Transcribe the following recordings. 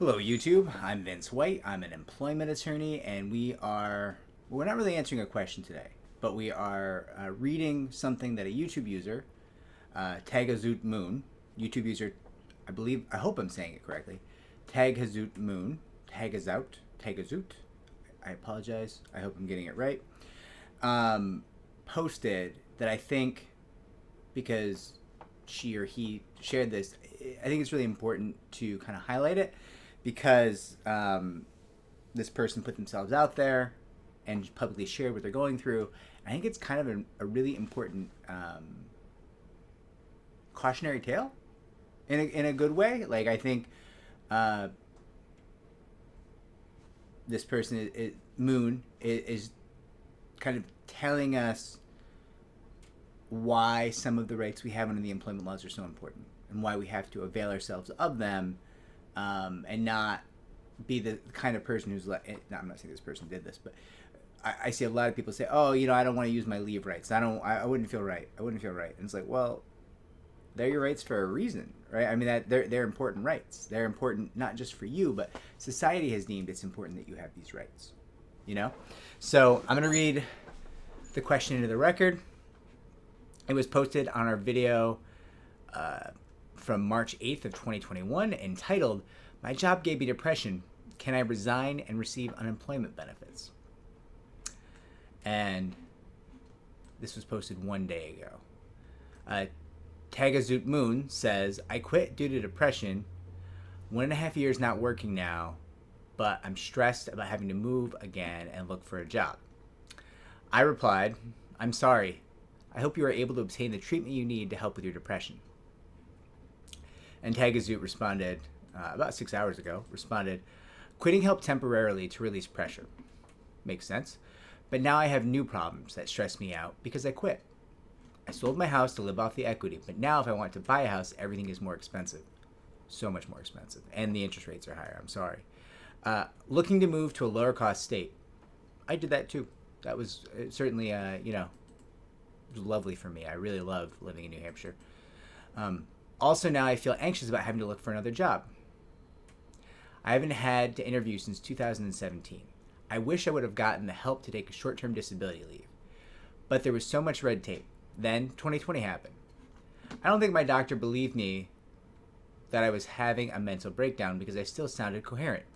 Hello, YouTube. I'm Vince White. I'm an employment attorney, and we're not really answering a question today, but we are reading something that a YouTube user, Tagazoot Moon, YouTube user, I hope I'm saying it correctly, Tagazoot Moon, Tagazoot, I apologize. I hope I'm getting it right, posted that I think, because she or he shared this, I think it's really important to kind of highlight it because this person put themselves out there and publicly shared what they're going through. I think it's kind of a really important cautionary tale in a good way. Like, I think this person, Moon, is kind of telling us why some of the rights we have under the employment laws are so important and why we have to avail ourselves of them, and not be the kind of person who's like, no, I'm not saying this person did this, but I see a lot of people say, oh, I don't want to use my leave rights. I wouldn't feel right. I wouldn't feel right. And it's like, well, they're your rights for a reason, right? I mean, that they're important rights. They're important not just for you, but society has deemed it's important that you have these rights, So I'm going to read the question into the record. It was posted on our video from March 8th of 2021 entitled, "My job gave me depression. Can I resign and receive unemployment benefits?" And this was posted 1 day ago. Tagazoot Moon says, "I quit due to depression. 1.5 years not working now, but I'm stressed about having to move again and look for a job." I replied, "I'm sorry. I hope you are able to obtain the treatment you need to help with your depression." And Tagazoot responded, about 6 hours ago, "Quitting helped temporarily to release pressure. Makes sense. But now I have new problems that stress me out because I quit. I sold my house to live off the equity, but now if I want to buy a house, everything is more expensive. So much more expensive. And the interest rates are higher. I'm sorry. Looking to move to a lower cost state." I did that too. That was certainly, it was lovely for me. I really love living in New Hampshire. Also, now I feel anxious about having to look for another job. I haven't had to interview since 2017. I wish I would have gotten the help to take a short-term disability leave. But there was so much red tape. Then 2020 happened. I don't think my doctor believed me that I was having a mental breakdown because I still sounded coherent.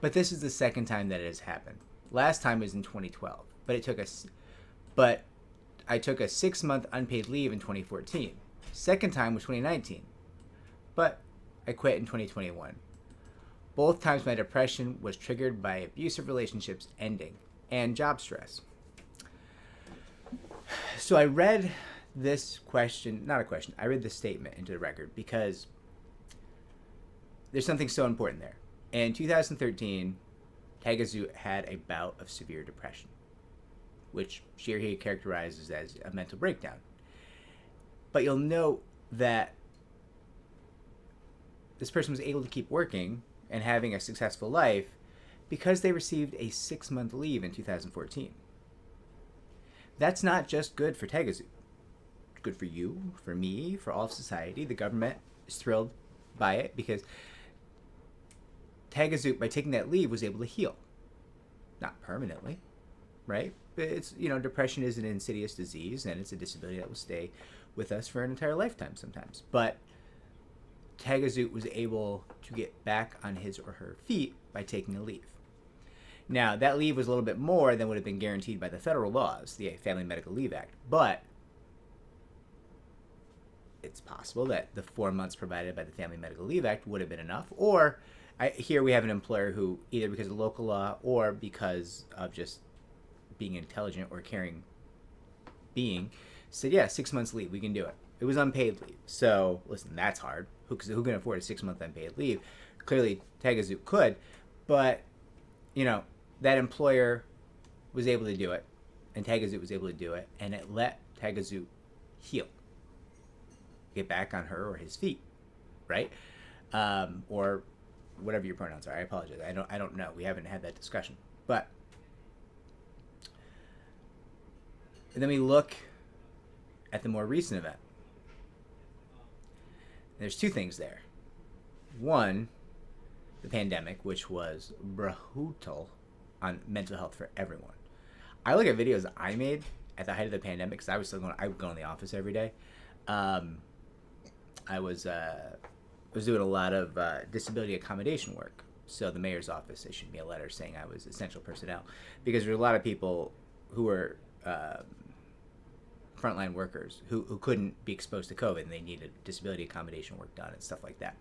But this is the second time that it has happened. Last time was in 2012, but I took a 6-month unpaid leave in 2014. Second time was 2019, but I quit in 2021. Both times my depression was triggered by abusive relationships ending and job stress. So I read this I read this statement into the record because there's something so important there. In 2013, Tagazoot had a bout of severe depression, which she or he characterizes as a mental breakdown. But you'll note that this person was able to keep working and having a successful life because they received a 6-month leave in 2014. That's not just good for Tagazoot. It's good for you, for me, for all of society. The government is thrilled by it because Tagazoot, by taking that leave, was able to heal. Not permanently, right? But it's, depression is an insidious disease and it's a disability that will stay with us for an entire lifetime sometimes. But Tagazoot was able to get back on his or her feet by taking a leave. Now, that leave was a little bit more than would have been guaranteed by the federal laws, the Family Medical Leave Act. But it's possible that the 4 months provided by the Family Medical Leave Act would have been enough. Or here we have an employer who, either because of local law or because of just being intelligent or caring being, said, yeah, 6 months leave, we can do it. It was unpaid leave. So, listen, that's hard. Who can afford a 6-month unpaid leave? Clearly, Tagazoot could. But, that employer was able to do it, and Tagazoot was able to do it, and it let Tagazoot heal. Get back on her or his feet, right? Or whatever your pronouns are. I apologize. I don't know. We haven't had that discussion. But and then we look at the more recent event. There's two things there. One, the pandemic, which was brutal on mental health for everyone. I look at videos I made at the height of the pandemic because I would go in the office every day. Um, I was doing a lot of disability accommodation work. So the mayor's office issued me a letter saying I was essential personnel because there were a lot of people who were frontline workers who couldn't be exposed to COVID and they needed disability accommodation work done and stuff like that.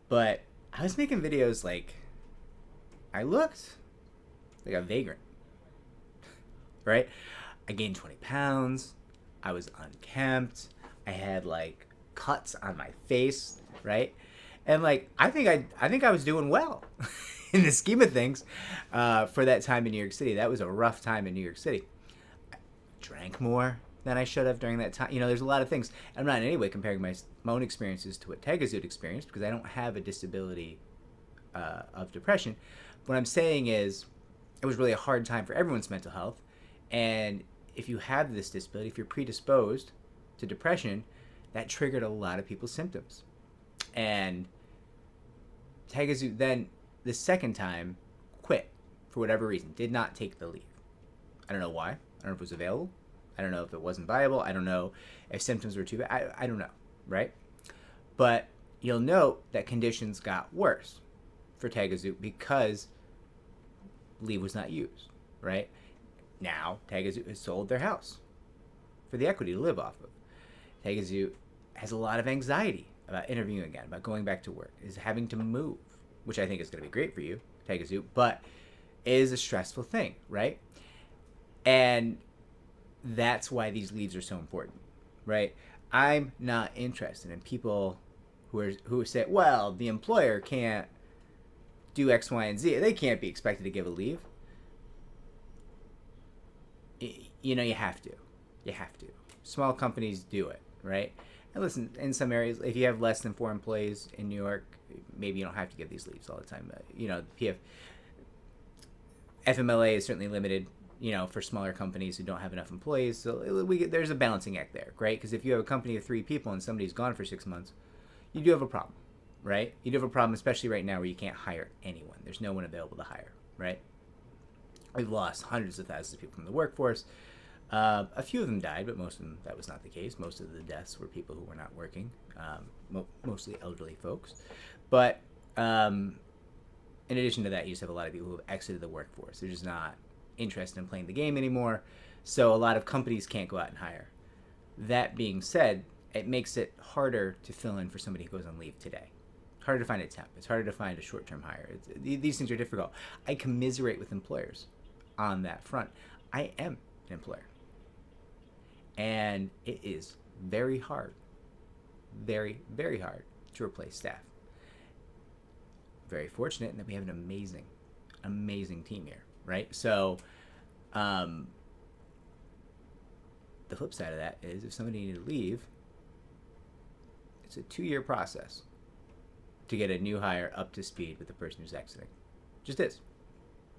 But I was making videos like I looked like a vagrant, right? I gained 20 pounds. I was unkempt. I had like cuts on my face, right? And like I think I was doing well in the scheme of things for that time in New York City. That was a rough time in New York City. I drank more than I should have during that time. You know, there's a lot of things. I'm not in any way comparing my own experiences to what Tagazoot experienced because I don't have a disability of depression. What I'm saying is it was really a hard time for everyone's mental health. And if you have this disability, if you're predisposed to depression, that triggered a lot of people's symptoms. And Tagazoot then, the second time, quit for whatever reason, did not take the leave. I don't know why. I don't know if it was available. I don't know if it wasn't viable. I don't know if symptoms were too bad. I don't know, right? But you'll note that conditions got worse for Tagazoot because leave was not used, right? Now, Tagazoot has sold their house for the equity to live off of. Tagazoot has a lot of anxiety about interviewing again, about going back to work, is having to move, which I think is going to be great for you, Tagazoot, but it is a stressful thing, right? And that's why these leaves are so important, right? I'm not interested in people who say, well, the employer can't do X, Y, and Z. They can't be expected to give a leave. You know, you have to. You have to. Small companies do it, right? And listen, in some areas, if you have less than 4 employees in New York, maybe you don't have to give these leaves all the time. You know, FMLA is certainly limited, you know, for smaller companies who don't have enough employees. So there's a balancing act there, right? Because if you have a company of 3 people and somebody's gone for 6 months, you do have a problem, right? You do have a problem, especially right now where you can't hire anyone. There's no one available to hire, right? We've lost hundreds of thousands of people from the workforce. A few of them died, but most of them, that was not the case. Most of the deaths were people who were not working, mostly elderly folks. But in addition to that, you just have a lot of people who have exited the workforce. They're just not interested in playing the game anymore. So a lot of companies can't go out and hire. That being said, it makes it harder to fill in for somebody who goes on leave today. Harder to find a temp. It's harder to find a short-term hire. These things are difficult. I commiserate with employers on that front. I am an employer. And it is very hard, very, very hard to replace staff. Very fortunate in that we have an amazing, amazing team here, right? So the flip side of that is if somebody needed to leave, it's a 2-year process to get a new hire up to speed with the person who's exiting. Just is.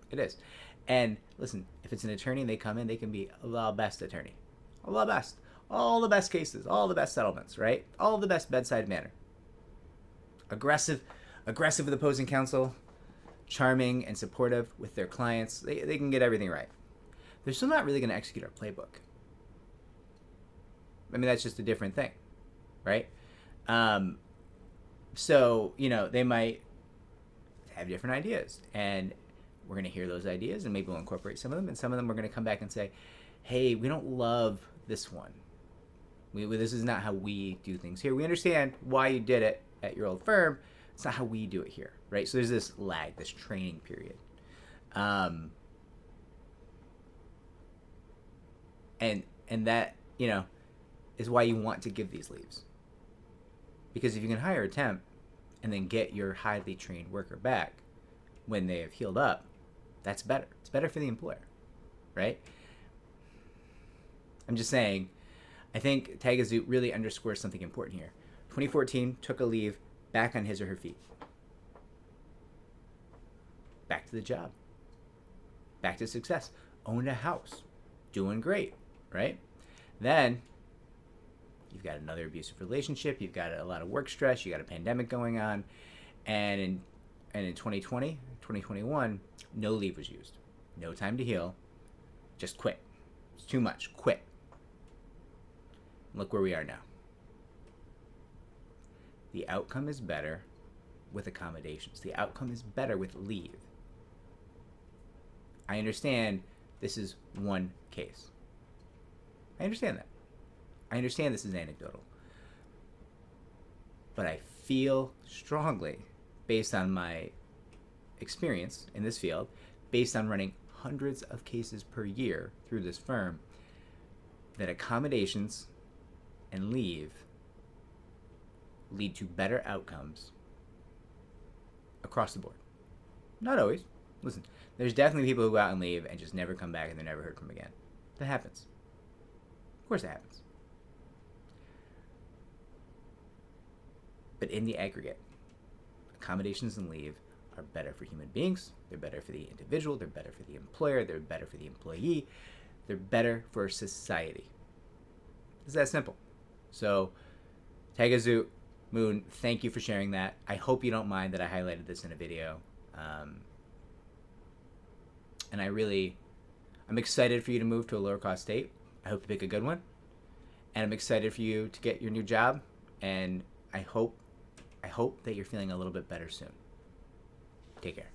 It is. And listen, if it's an attorney and they come in, they can be the best attorney. All the best cases, all the best settlements, right? All the best bedside manner. Aggressive with opposing counsel, charming and supportive with their clients. They can get everything right. They're still not really going to execute our playbook. I mean, that's just a different thing, right? So, you know, they might have different ideas, and we're going to hear those ideas, and maybe we'll incorporate some of them, and some of them we're going to come back and say, hey, we don't love this one. This is not how we do things here. We understand why you did it at your old firm. It's not how we do it here, right? So there's this lag, this training period. And that, you know, is why you want to give these leaves. Because if you can hire a temp and then get your highly trained worker back when they have healed up, that's better. It's better for the employer, right? I'm just saying, I think Tagazoot really underscores something important here. 2014, took a leave, back on his or her feet. Back to the job. Back to success. Owned a house. Doing great, right? Then, you've got another abusive relationship. You've got a lot of work stress. You got a pandemic going on. And in And in 2020, 2021, no leave was used. No time to heal. Just quit. It's too much. Quit. Look where we are now. The outcome is better with accommodations. The outcome is better with leave. I understand this is one case. I understand that. I understand this is anecdotal. But I feel strongly, based on my experience in this field, based on running hundreds of cases per year through this firm, that accommodations and leave lead to better outcomes across the board. Not always. Listen, there's definitely people who go out and leave and just never come back and they're never heard from again. That happens. Of course it happens. But in the aggregate, accommodations and leave are better for human beings. They're better for the individual. They're better for the employer. They're better for the employee. They're better for society. It's that simple. So, Tagazoot, Moon, thank you for sharing that. I hope you don't mind that I highlighted this in a video. And I'm excited for you to move to a lower cost state. I hope you pick a good one. And I'm excited for you to get your new job. And I hope that you're feeling a little bit better soon. Take care.